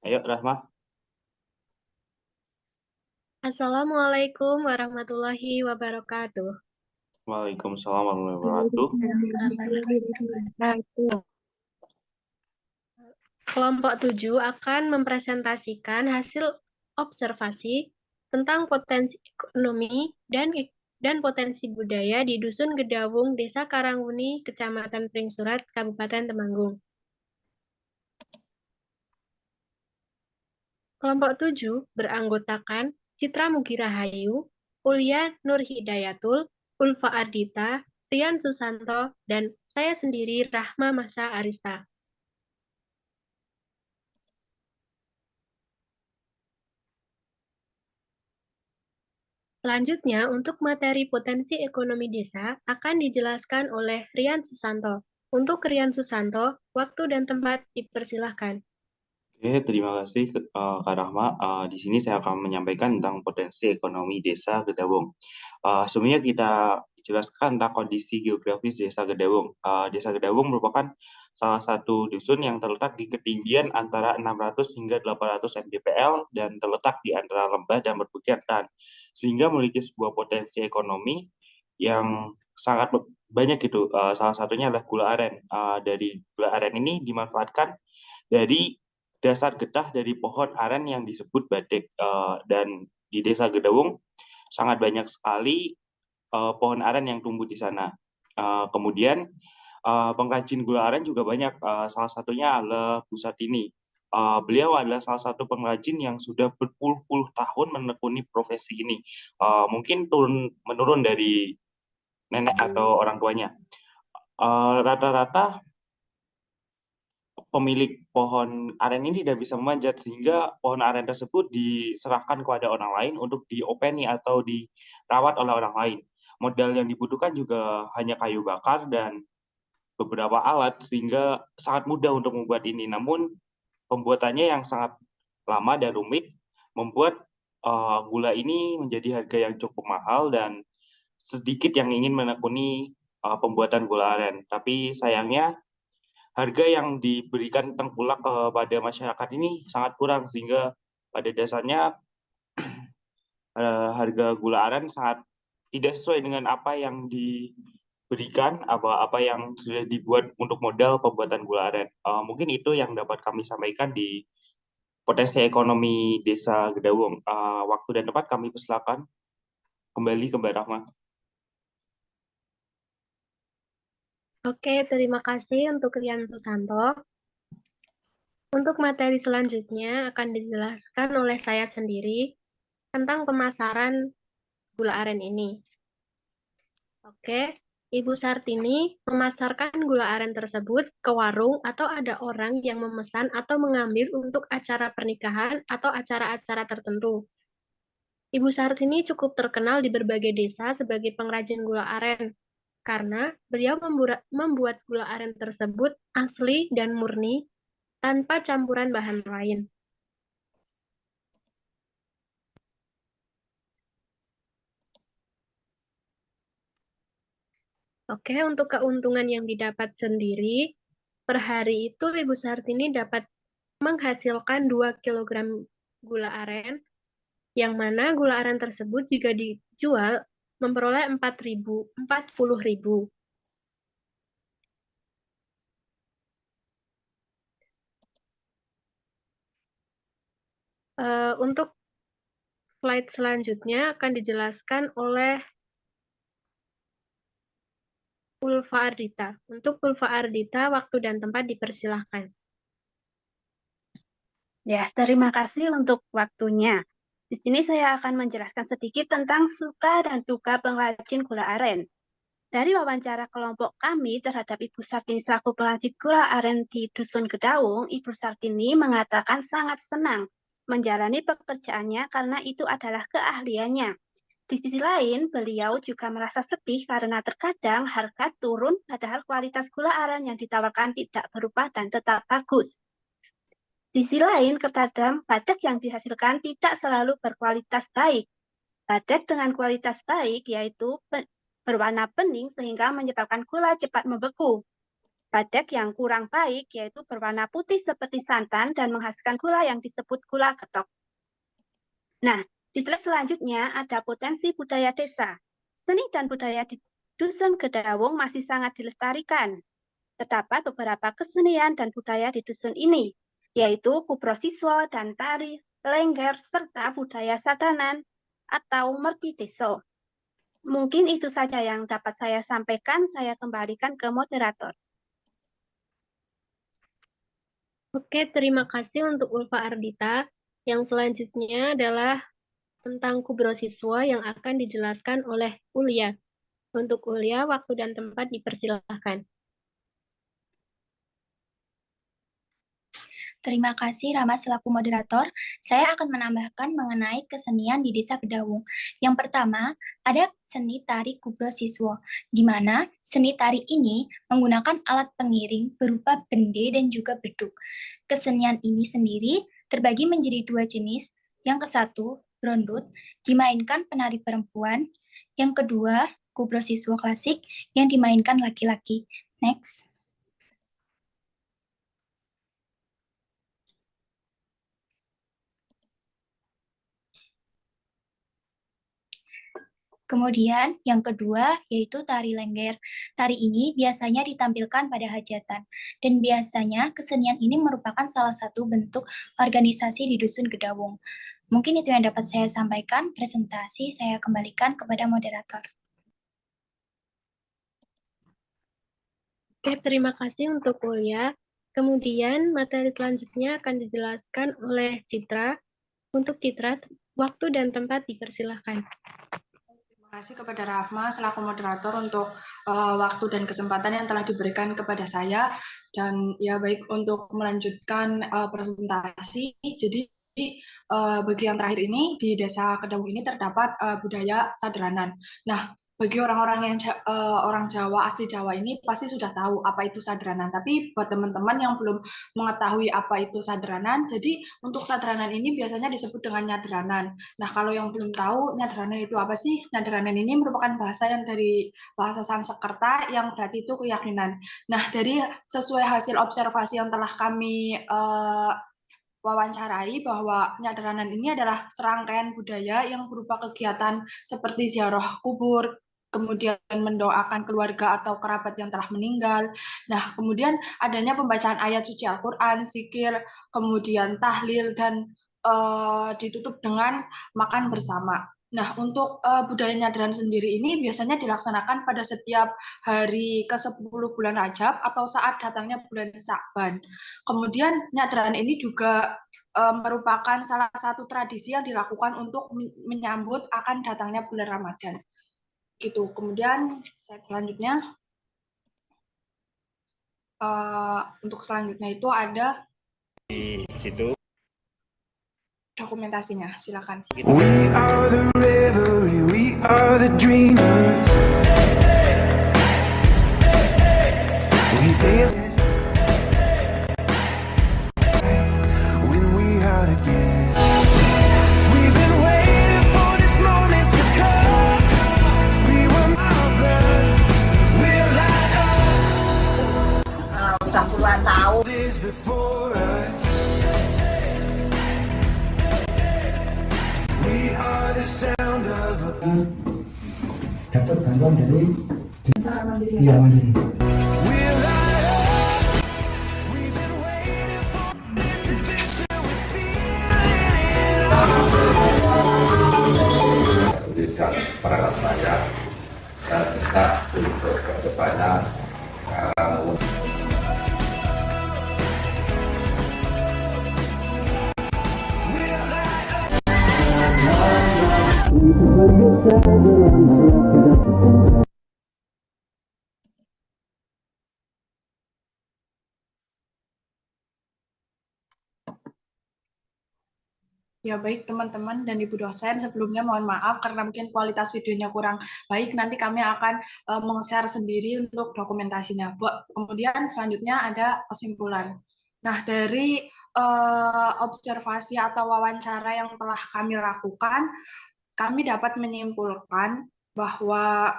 Ayo, Rahma. Assalamualaikum warahmatullahi wabarakatuh. Waalaikumsalam warahmatullahi wabarakatuh. Waalaikumsalam warahmatullahi wabarakatuh. Kelompok 7 akan mempresentasikan hasil observasi tentang potensi ekonomi dan potensi budaya di Dusun Gedawung, Desa Karanguni, Kecamatan Pringsurat, Kabupaten Temanggung. Kelompok 7 beranggotakan Citra Mugirahayu, Ulia Nurhidayatul, Ulfa Ardita, Rian Susanto, dan saya sendiri Rahma Masa Arista. Selanjutnya, untuk materi potensi ekonomi desa akan dijelaskan oleh Rian Susanto. Untuk Rian Susanto, waktu dan tempat dipersilahkan. Oke, terima kasih Kak Rahma. Di sini saya akan menyampaikan tentang potensi ekonomi Desa Gedawung. Sebelumnya kita jelaskan tentang kondisi geografis Desa Gedawung. Desa Gedawung merupakan salah satu dusun yang terletak di ketinggian antara 600 hingga 800 mdpl dan terletak di antara lembah dan perbukitan, sehingga memiliki sebuah potensi ekonomi yang sangat banyak gitu. Salah satunya adalah gula aren. Dari gula aren ini dimanfaatkan dari dasar getah dari pohon aren yang disebut badek. Dan di Desa Gedawung sangat banyak sekali pohon aren yang tumbuh di sana. Kemudian pengrajin gula aren juga banyak. Salah satunya adalah Bu Satini. Beliau adalah salah satu pengrajin yang sudah berpuluh-puluh tahun menekuni profesi ini. Mungkin turun menurun dari nenek atau orang tuanya. Rata-rata pemilik pohon aren ini tidak bisa memanjat, sehingga pohon aren tersebut diserahkan kepada orang lain untuk diopeni atau dirawat oleh orang lain. Modal yang dibutuhkan juga hanya kayu bakar dan beberapa alat, sehingga sangat mudah untuk membuat ini. Namun pembuatannya yang sangat lama dan rumit membuat gula ini menjadi harga yang cukup mahal dan sedikit yang ingin menekuni pembuatan gula aren. Tapi sayangnya harga yang diberikan tengkulak kepada masyarakat ini sangat kurang, sehingga pada dasarnya harga gula aren sangat tidak sesuai dengan apa yang diberikan, apa yang sudah dibuat untuk modal pembuatan gula aren. Mungkin itu yang dapat kami sampaikan di potensi ekonomi Desa Gedawung. Waktu dan tempat kami persilakan kembali ke Mbak Rahma. Oke, terima kasih untuk Rian Susanto. Untuk materi selanjutnya akan dijelaskan oleh saya sendiri tentang pemasaran gula aren ini. Oke, Ibu Sartini memasarkan gula aren tersebut ke warung atau ada orang yang memesan atau mengambil untuk acara pernikahan atau acara-acara tertentu. Ibu Sartini cukup terkenal di berbagai desa sebagai pengrajin gula aren karena beliau membuat gula aren tersebut asli dan murni tanpa campuran bahan lain. Oke, untuk keuntungan yang didapat sendiri, per hari itu Ibu Sartini dapat menghasilkan 2 kilogram gula aren, yang mana gula aren tersebut jika dijual memperoleh 40.000. Untuk slide selanjutnya akan dijelaskan oleh Ulfa Ardita. Untuk Ulfa Ardita, waktu dan tempat dipersilahkan. Ya, terima kasih untuk waktunya. Di sini saya akan menjelaskan sedikit tentang suka dan duka pengrajin gula aren. Dari wawancara kelompok kami terhadap Ibu Sartini selaku pengrajin gula aren di Dusun Gedawung, Ibu Sartini mengatakan sangat senang menjalani pekerjaannya karena itu adalah keahliannya. Di sisi lain, beliau juga merasa sedih karena terkadang harga turun padahal kualitas gula aren yang ditawarkan tidak berubah dan tetap bagus. Di sisi lain, terkadang badak yang dihasilkan tidak selalu berkualitas baik. Badak dengan kualitas baik yaitu berwarna bening sehingga menyebabkan gula cepat membeku. Badek yang kurang baik yaitu berwarna putih seperti santan dan menghasilkan gula yang disebut gula getok. Nah, di slide selanjutnya ada potensi budaya desa. Seni dan budaya di Dusun Gedawung masih sangat dilestarikan. Terdapat beberapa kesenian dan budaya di dusun ini, yaitu kubrosiswa dan tari lengger serta budaya sadanan atau merki deso. Mungkin itu saja yang dapat saya sampaikan. Saya kembalikan ke moderator. Oke, terima kasih untuk Ulfa Ardita. Yang selanjutnya adalah tentang kubrosiswa yang akan dijelaskan oleh Ulia. Untuk Ulia, waktu dan tempat dipersilahkan. Terima kasih Rama selaku moderator. Saya akan menambahkan mengenai kesenian di Desa Gedawung. Yang pertama, ada seni tari kubrosiswa, di mana seni tari ini menggunakan alat pengiring berupa bende dan juga beduk. Kesenian ini sendiri terbagi menjadi dua jenis. Yang kesatu, brondut, dimainkan penari perempuan. Yang kedua, kubrosiswa klasik yang dimainkan laki-laki. Next. Kemudian yang kedua yaitu tari lengger. Tari ini biasanya ditampilkan pada hajatan dan biasanya kesenian ini merupakan salah satu bentuk organisasi di Dusun Gedawung. Mungkin itu yang dapat saya sampaikan. Presentasi saya kembalikan kepada moderator. Oke, terima kasih untuk Ulia. Kemudian materi selanjutnya akan dijelaskan oleh Citra. Untuk Citra, waktu dan tempat dipersilahkan. Terima kasih kepada Rahma selaku moderator untuk waktu dan kesempatan yang telah diberikan kepada saya. Dan ya baik, untuk melanjutkan presentasi, jadi bagi yang terakhir ini di Desa Gedawung ini terdapat budaya sadranan. Nah, bagi orang-orang yang orang Jawa, asli Jawa ini pasti sudah tahu apa itu sadranan. Tapi buat teman-teman yang belum mengetahui apa itu sadranan, jadi untuk sadranan ini biasanya disebut dengan nyadranan. Nah, kalau yang belum tahu nyadranan itu apa sih? Nyadranan ini merupakan bahasa yang dari bahasa Sanskerta yang berarti itu keyakinan. Nah, dari sesuai hasil observasi yang telah kami wawancarai bahwa nyadranan ini adalah serangkaian budaya yang berupa kegiatan seperti ziarah kubur, kemudian mendoakan keluarga atau kerabat yang telah meninggal. Nah, kemudian adanya pembacaan ayat suci Al-Quran, zikir, kemudian tahlil, dan ditutup dengan makan bersama. Nah, untuk budaya nyadran sendiri ini biasanya dilaksanakan pada setiap hari ke-10 bulan Rajab atau saat datangnya bulan Sya'ban. Kemudian nyadran ini juga merupakan salah satu tradisi yang dilakukan untuk menyambut akan datangnya bulan Ramadan. Gitu. Kemudian selanjutnya untuk selanjutnya itu ada di situ dokumentasinya. Silakan. We are the river, we are the dreamers. We dance when we are together. We've been waiting for this moment to come. We were my blood, we'll light up. Udah puluhan tahun. This before us. We are the sound of a dapat bantuan dari Desa Mandiri. we'll light up. We've been waiting for this adventure, we feel it. Dan perangkat saya minta untuk kedepannya Ya baik teman-teman dan Ibu dosen, sebelumnya mohon maaf karena mungkin kualitas videonya kurang baik, nanti kami akan meng-share sendiri untuk dokumentasinya. Kemudian selanjutnya ada kesimpulan. Nah, dari observasi atau wawancara yang telah kami lakukan, kami dapat menyimpulkan bahwa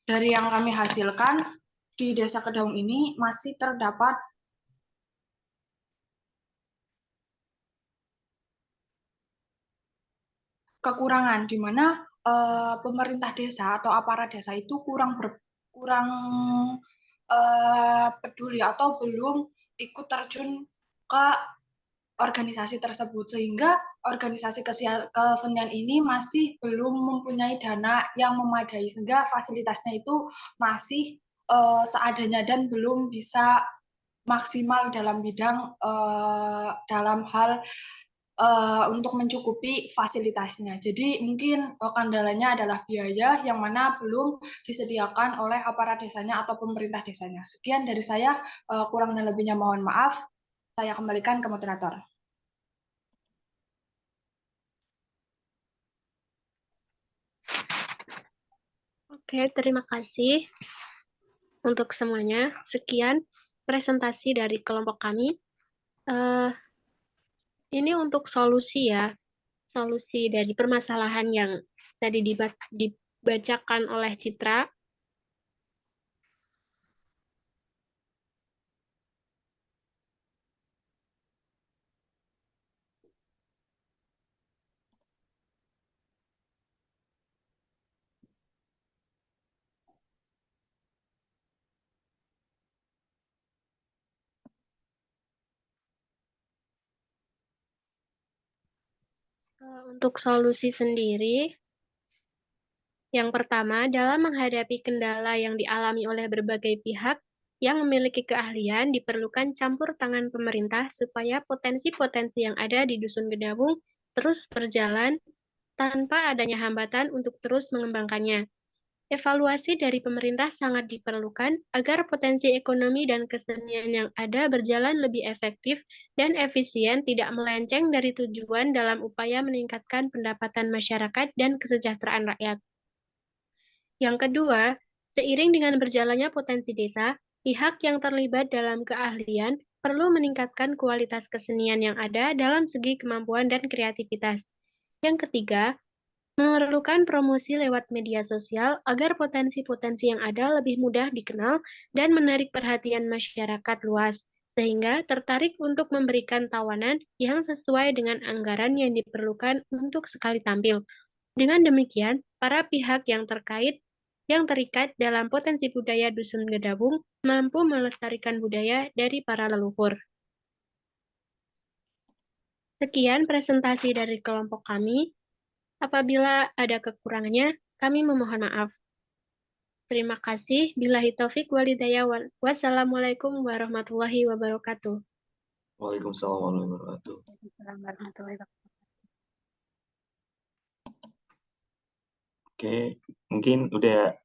dari yang kami hasilkan di Desa Kedaung ini masih terdapat kekurangan di mana pemerintah desa atau aparat desa itu kurang peduli atau belum ikut terjun ke organisasi tersebut, sehingga organisasi kesenian ini masih belum mempunyai dana yang memadai, sehingga fasilitasnya itu masih seadanya dan belum bisa maksimal dalam bidang dalam hal untuk mencukupi fasilitasnya. Jadi mungkin kendalanya adalah biaya yang mana belum disediakan oleh aparat desanya atau pemerintah desanya. Sekian dari saya, kurang dan lebihnya mohon maaf. Saya kembalikan ke moderator. Oke, terima kasih untuk semuanya. Sekian presentasi dari kelompok kami. Ini untuk solusi ya, solusi dari permasalahan yang tadi dibacakan oleh Citra. Untuk solusi sendiri, yang pertama, dalam menghadapi kendala yang dialami oleh berbagai pihak yang memiliki keahlian, diperlukan campur tangan pemerintah supaya potensi-potensi yang ada di Dusun Gedawung terus berjalan tanpa adanya hambatan untuk terus mengembangkannya. Evaluasi dari pemerintah sangat diperlukan agar potensi ekonomi dan kesenian yang ada berjalan lebih efektif dan efisien, tidak melenceng dari tujuan dalam upaya meningkatkan pendapatan masyarakat dan kesejahteraan rakyat. Yang kedua, seiring dengan berjalannya potensi desa, pihak yang terlibat dalam keahlian perlu meningkatkan kualitas kesenian yang ada dalam segi kemampuan dan kreativitas. Yang ketiga, memerlukan promosi lewat media sosial agar potensi-potensi yang ada lebih mudah dikenal dan menarik perhatian masyarakat luas, sehingga tertarik untuk memberikan tawanan yang sesuai dengan anggaran yang diperlukan untuk sekali tampil. Dengan demikian, para pihak yang terikat dalam potensi budaya Dusun Gedabung mampu melestarikan budaya dari para leluhur. Sekian presentasi dari kelompok kami. Apabila ada kekurangannya, kami memohon maaf. Terima kasih. Billahi taufik walhidayah. Wassalamualaikum warahmatullahi wabarakatuh. Waalaikumsalam warahmatullahi wabarakatuh. Oke, mungkin udah